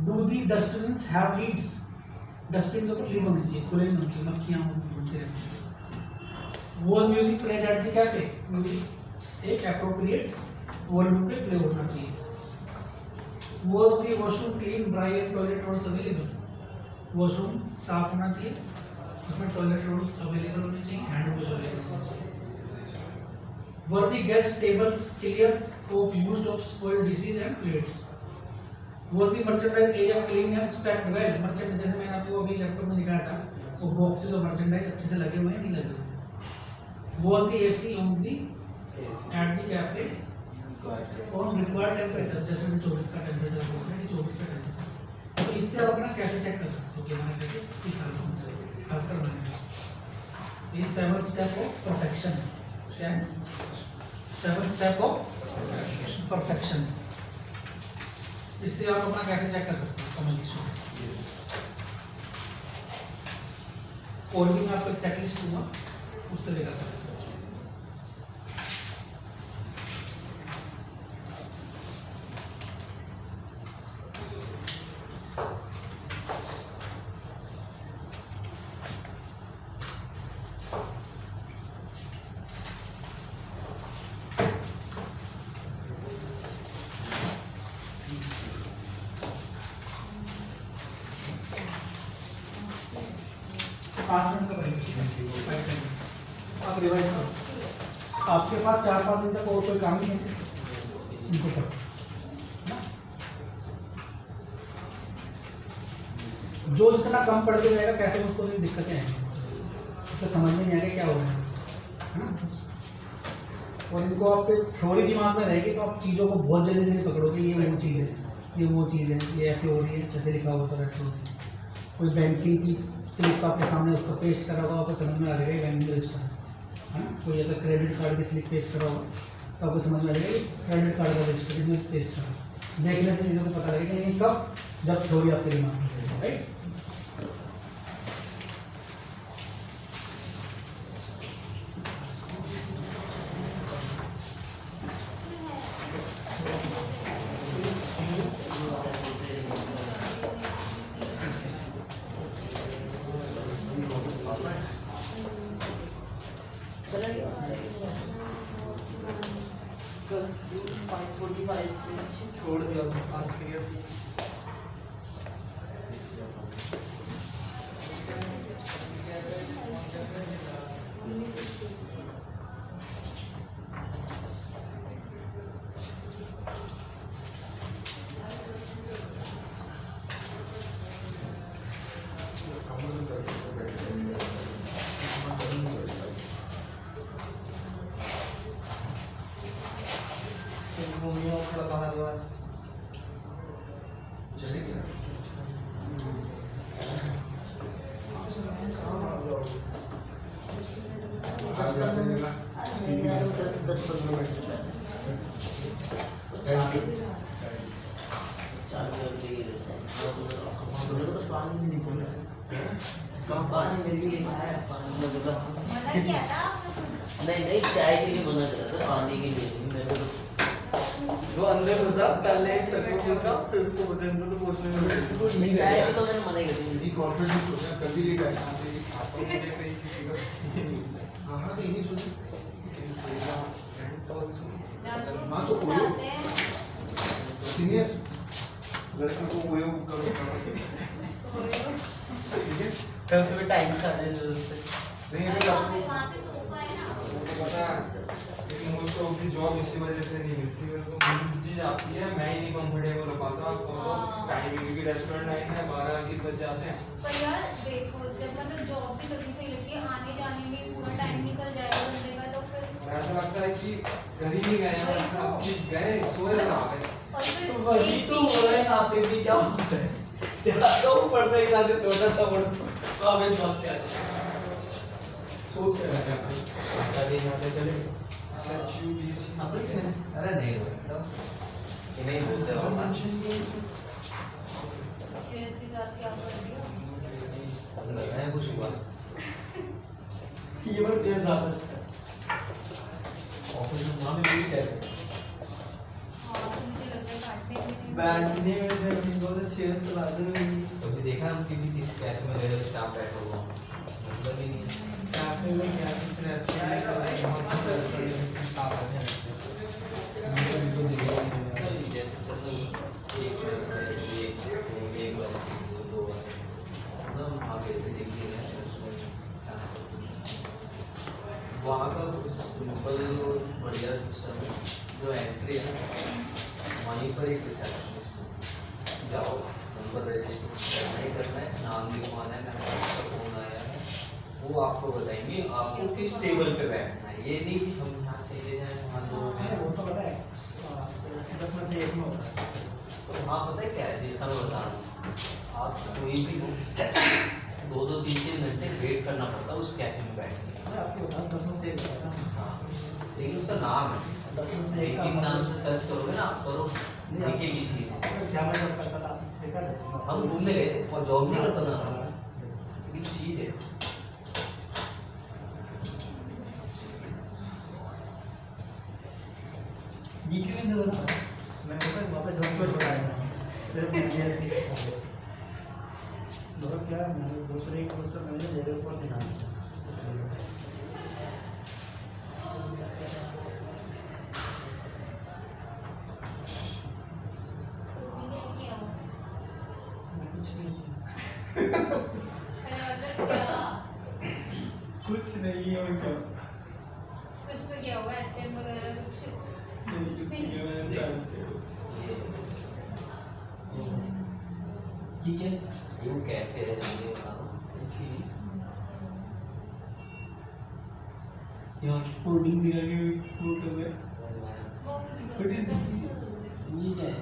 Do the dustbins have lids? Dustbin के ऊपर lead होनी चाहिए, खुले नहीं होनी चाहिए, मक्खियाँ घूमती रहती हैं। Was music played at the cafe? Music एक एप्रोप्रिएट वॉल्यूम पे प्ले होना चाहिए। Was the washroom clean, dry and toilet rolls available? Washroom साफ होना चाहिए, उसमें टॉयलेट रोल्स अवेलेबल होने चाहिए, हैंड वॉश अवेलेबल होना चाहिए। Were the guest tables clear off used of spoiled dishes and plates? Were the merchandise area clean and stacked well? Merchandise जैसे मैंने आपको अभी लैपटॉप में दिखाया था, वो बॉक्सेस और मर्चेंडाइज अच्छे से लगे हुए हैं, नहीं लगे हुए? Were the AC on the at the cafe on required temperature? जैसे 24 का टेम्परेचर बोलते हैं, 24 का टेम्परेचर। तो इससे आप अपना कैफे चेक कर सकते हो कि हमारा कैफे किस हाल में है, खासकर बनाने। ये 7 स्टेप ऑफ परफेक्शन, क्या है? 7 स्टेप ऑफ परफेक्शन। इससे आप अपना कैफे चेक कर सकते हो कम्युनिकेशन। और भी मैं आपको चेकलिस्ट दूंगा, उससे लेकर सकते हो। आप रिवाइज करो, आपके पास 4-5 दिन तक और कोई काम नहीं है, इनको करो। जो जितना कम पढ़ के जाएगा कहते हैं उसको नहीं दिक्कतें आएंगी, उसको समझ में नहीं आएगा क्या हो रहा है ना। और इनको आपके थ्योरी दिमाग में रहेगी तो आप चीज़ों को बहुत जल्दी जल्दी पकड़ोगे, ये वो चीज़ है, ये वो चीज़ है, ये ऐसे हो रही है, जैसे लिखा हुआ तो ऐसे हो रही है। कोई बैंकिंग की स्लिप आपके सामने उसको पेस्ट करा होगा, आपको समझ में आ जाएगा बैंकिंग रजिस्टर है ना। कोई अगर क्रेडिट कार्ड की स्लिप पेस्ट करा होगा तो आपको समझ में आ जाएगा क्रेडिट कार्ड का रजिस्टर इसमें पेस्ट करा। देखने से चीज़ों को पता लगेगा कि कब, जब थ्योरी आपके दिमाग में रहेगी, राइट। छोड़ दिया आज के लिए। थोड़ा बाहर हुआ नहीं चाय के लिए मना कर रहा था, पानी के लिए मेरे को वो अंदर घुसा पहले एक सेकंड घुसा फिर उसको बदल दो तो पूछने में चाय को तो मैंने मना कर दी। ये कॉन्फिडेंस क्वेश्चन कर भी लेगा यहाँ से आपको नहीं देख रही किसी का। हाँ तो यही सोचिए हाँ तो ओयो सीनियर लड़की को ओयो करो ठीक है। कल सुबह टाइम से आ जाए जरूर से नहीं अगर आपको पता है मोस्ट ऑफ दी जॉब इसी वजह से नहीं मिलती मेरे को। मेरी चीज आती है मैं ही नहीं कंफर्टेबल हो पाता टाइमिंग, क्योंकि रेस्टोरेंट टाइम है 12 बज जाते हैं। पर यार देखो जब मतलब जॉब भी तभी सही लगती है, आने जाने में पूरा टाइम निकल जाएगा बंदे का, तो फिर ऐसा लगता है कि घर ही नहीं गए हैं, अब कि गए सोए और आ गए। और फिर वही एक तो हो रहा है यहाँ पे भी, क्या होता है तो पढ़ने के साथ सोचा था तो हमें जॉब क्या सोच से रह गया अरे यहाँ पे चले अरे नहीं हो सब ये नहीं बोलते हो ना शेयर्स के साथ क्या कर दिया। ऐसा लग रहा है कुछ हुआ ये बार चेयर ज्यादा अच्छा है। ऑफिस में वहाँ भी हाँ तो मुझे लग रहा है काटने में बैठने में से बहुत चेयर चेयर्स तो लाते नहीं। कभी देखा हम किस कैफे में गए स्टाफ बैठा हुआ मतलब ही नहीं है। कैफे में क्या किस रेस्टोरेंट का बहुत रेस्टोरेंट में स्टाफ है जैसे सब लोग एक बार दो बार सब आगे से देखिए ना उसमें वहाँ का सिंपल बढ़िया सिस्टम है जो एंट्री है वहीं पर एक रिसेप्शनिस्ट जाओ नंबर रजिस्टर नहीं करना है नाम लिखवाना है मेरा आपका फोन आया है वो आपको बताएंगे आपको किस टेबल पे बैठना है ये नहीं कि हम यहाँ चले जाएं वहाँ दो हैं वो तो पता है 10 में से 1 में होता है। तो हाँ पता है क्या है जिसका मैं बता रहा हूँ आप कोई भी हो 2-3 घंटे वेट करना पड़ता है उस कैफे में बैठने के लिए। आपके पास 10 में से 1 होता है ना। हाँ लेकिन उसका नाम है 10 में से 1 एक नाम से सर्च करोगे ना आप करो दिखेगी चीज़। जहाँ मैं जब करता था देखा था हम घूमने गए थे और जॉब नहीं करता था लेकिन चीज़ है ये क्यों नहीं बोला मैं बोला वहाँ पे जॉब को छोड़ा सिर्फ मैंने लोग क्या मैंने दूसरे एक दोस्त मैंने लेवल पर ध्यान कुछ नहीं कुछ नहीं और क्या कुछ तो क्या हुआ एचएम वगैरह कुछ ठीक है ये कैफे है जब ये बता रहा हूँ यहाँ की फोल्डिंग दिखा के फोटो में What is it? ये क्या है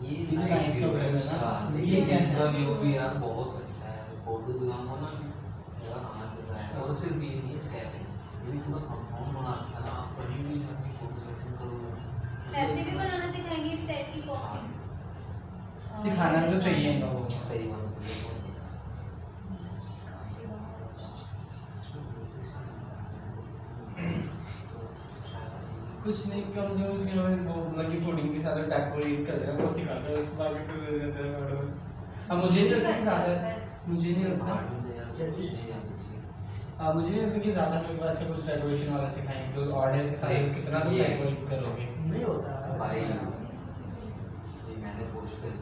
ये ये नाइट नाइट व्यू का है व्यू है इसका ना? ये ये क्या दिन का है? व्यू भी यार बहुत अच्छा है फोटो दिखाऊंगा ना मेरा हाथ दिख रहा है और सिर्फ ये नहीं है इस कैफे में ये पूरा कंपाउंड बना रखा है ना आप कहीं भी जाके फोटो सेशन करोगे ऐसे भी बनाना सिखाएंगे इस टाइप की कॉफी सिखाना तो चाहिए इन लोगों को सही बात है कुछ नहीं कम से कम उसमें हमें वो लगी फोल्डिंग के साथ डेकोरेट कर देना वो सिखाते हैं उस बाकी तो दे देते हैं मैडम अब मुझे नहीं लगता कि ज़्यादा मुझे नहीं लगता क्या चीज़ मुझे नहीं लगता कि ज़्यादा मेरे पास से कुछ डेकोरेशन वाला सिखाएंगे तो ऑर्डर के साथ कितना तुम डेकोरेट करोगे नहीं होता भाई ये मैंने पोस्ट कर दी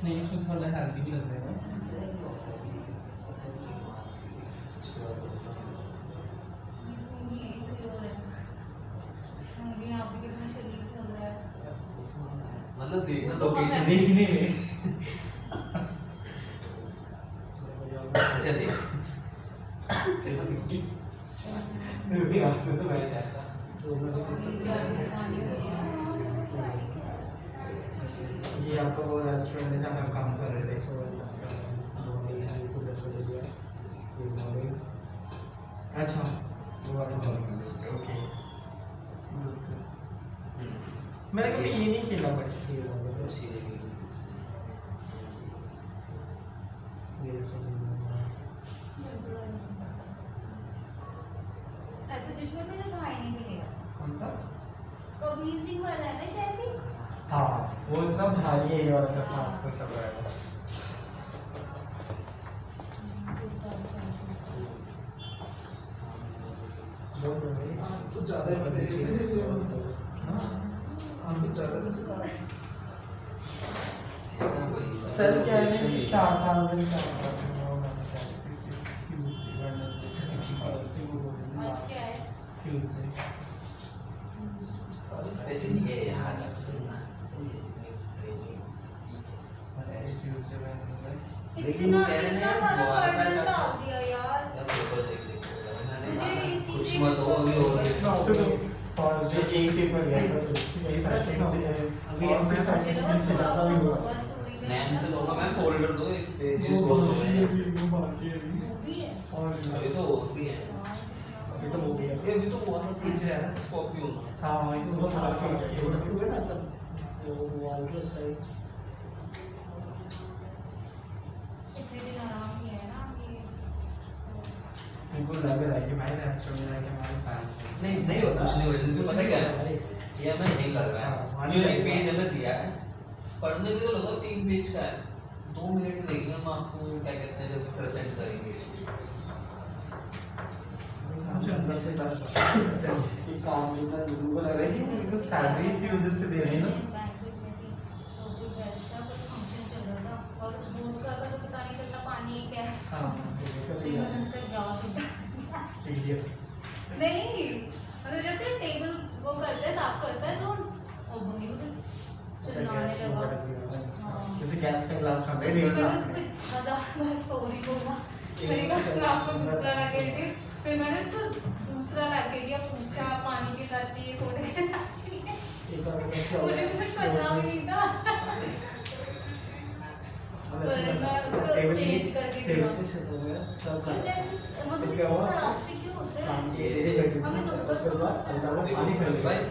नहीं इसमें थोड़ा हेल्दी भी लग रहा है मतलब देखना लोकेशन देखने में अच्छा देख मेरे हाथ से तो मैं चाहता ये आपका वो रेस्टोरेंट है जहाँ पे हम काम कर रहे थे अच्छा वो वाला ओके मैंने कभी ये नहीं खेला बट ऐसा चश्मा मेरा भाई नहीं मिलेगा कौन सा कबीर सिंह वाला है ना शायद ही हाँ वो इतना भारी है ये वाला चश्मा आजकल चल रहा है आज तो ज़्यादा ही बदले हम तो ज़्यादा नहीं सिखा सर क्या है 4-5 दिन का आज क्या है ऐसे नहीं है यार इतना इतना सारा बर्डन डाल दिया यार मुझे इसी कुछ से मत हो अभी और और जो एक पेपर गया बस यही सारे अभी हम फिर सारे चलो से ज़्यादा भी हुआ नैन से लोगा मैं फोल्डर दो एक पेजेस वो को बाकी है मूवी है और अभी तो और भी है अभी तो हो गया ये अभी तो वन पेज है ना कॉपी होना हाँ ये तो सारा खेल चाहिए वो तो हुआ ना तब वो वॉल के साइड इतने दिन आराम किया है ना ये बिल्कुल लग रहा है कि भाई रेस्टोरेंट में आके हमारे नहीं होता। कुछ नहीं होता, कुछ पता नहीं क्या होता, है, अरे। ये हमें नहीं लग रहा हाँ, है। जो एक पेज हमें दिया है, पढ़ने में तो लगभग 3 पेज का है, 2 मिनट में देखेंगे हम आपको क्या कहते हैं जब प्रेजेंट करेंगे। मुझे अंदर से बस कि काम इतना लोगों को लग रहा है कि उनको सैलरी इसी वजह से दे रहे हैं ना। बैंक्वेट में थी, तो कोई गेस्ट का कुछ फंक्शन चल रहा था और रोज का तो पता नहीं चलता पानी क्या है। हाँ, फिर मैंने उसका जवाब दिया। इडियट। नहीं, मतलब जैसे टेबल वो करता है, साफ करता है तो ओ मम्मी को तो चिल्लाने लगा। हाँ। जैसे गैस का ग्लास फिर रेडी मैंने उसको 1000 बार सॉरी बोला, मैंने कहा मैं आपको दूसरा ला के दी। फिर मैंने उसको दूसरा ला के दिया, पूछा पानी के साथ चाहिए, सोडे के साथ चाहिए, एक और क्या मुझे कुछ पता भी नहीं था। पर मैं उसको चेंज करके दिया। सब ये टेस्ट मतलब क्या हुआ? इतना खराब से क्यों होता है? हमें तो बस पानी फैल भाई, गया।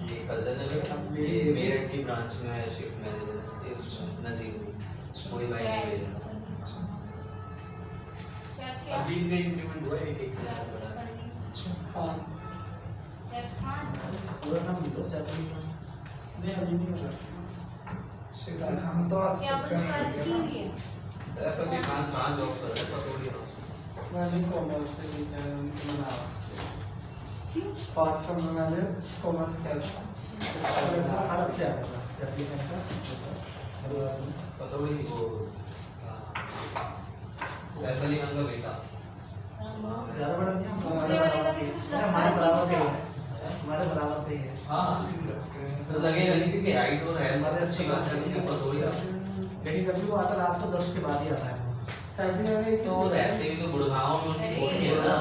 ये कजन है मेरा, ये मेरठ की ब्रांच में है, शिफ्ट मैनेजर नजीर कोई भाई नहीं भेजा। शेफ क्या? अभी इनका इंक्रीमेंट हुआ है, एक शेफ बढ़ा है। सनी, शेफ खान। पूरा नाम लो सैलरी का। नहीं अभी नहीं होगा। हम तो आज क्या बस बात की हुई है? सैफ अली खान कहाँ जॉब कर रहा है, पतौड़ी हाउस। मैंने कॉमर्स से बना क्यों? फास्ट में मैंने कॉमर्स किया था। खराब किया था एप्लीकेशन का। पतौड़ी वो सैफ अली खान का बेटा। ज़्यादा बड़ा नहीं है। दूसरे वाले का भी कुछ लगता हमारे है बराबर चीज़ का ही का। है। हमारे बराबर का ही है। हाँ तो लगेगा नहीं क्योंकि हाइट और हेल्थ अच्छी बात है कि पतौड़ी का। लेकिन जब भी वो आता रात को 10 के बाद ही आता है। सैलरी में तो रहते भी तो गुड़गांव में उनकी कोठी है ना,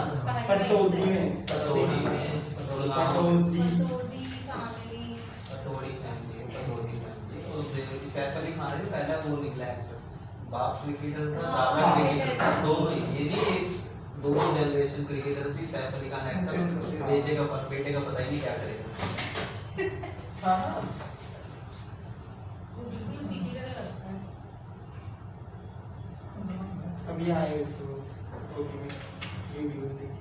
पटौदी में पतौड़ी में, गुड़गांव पटौदी पतौदी, कामली। पतौड़ी फैमिली है, पतौदी फैमिली। और देखो सैफ अली खान है पहला वो निकला एक्टर, बाप क्रिकेटर था, हाँ, दादा क्रिकेटर। क्रिकेटर, दोनों ही ये नहीं एक दोनों जनरेशन क्रिकेटर थी। सैफ अली खान एक्टर, बेटे का पता ही नहीं क्या करेगा। हाँ वो दूसरी सीटी का लगता है। अभी आए तो ओके में ये भी होती है।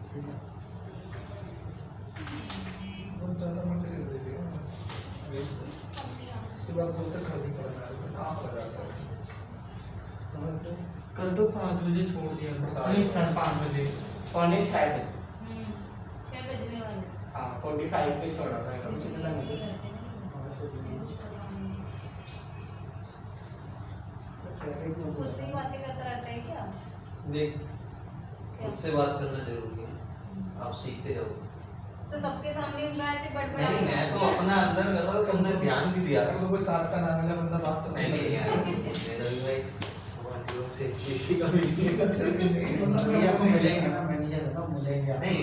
बहुत ज़्यादा मटेरियल दे दिया ना, वेस्ट को। उसके बाद बोलते खरीद पड़ना है, तो कहाँ पर जाता है? कल तो 5 बजे छोड़ दिया था। नहीं 5:30 बजे, 5:45 बजे। 6 बजने वाले। हाँ 45 पे छोड़ा था कल। कुछ कितना नहीं नहीं करते ना। खुद से ही बातें करता रहता है क्या? देख क्या? उससे बात करना जरूरी है, आप सीखते रहो। तो सबके सामने मैं ऐसे बड़बड़ा नहीं मैं तो अपना अंदर कर रहा था, तुमने ध्यान भी दिया था। अगर कोई साथ का नाम मिला बंदा बात तो नहीं नहीं यार, रवि भाई हमारे लोग से इस चीज़ की कमी नहीं है। अच्छा भी नहीं, ये आपको मिलेंगे ना, मैनेजर है ना, मिलेंगे आपको। नहीं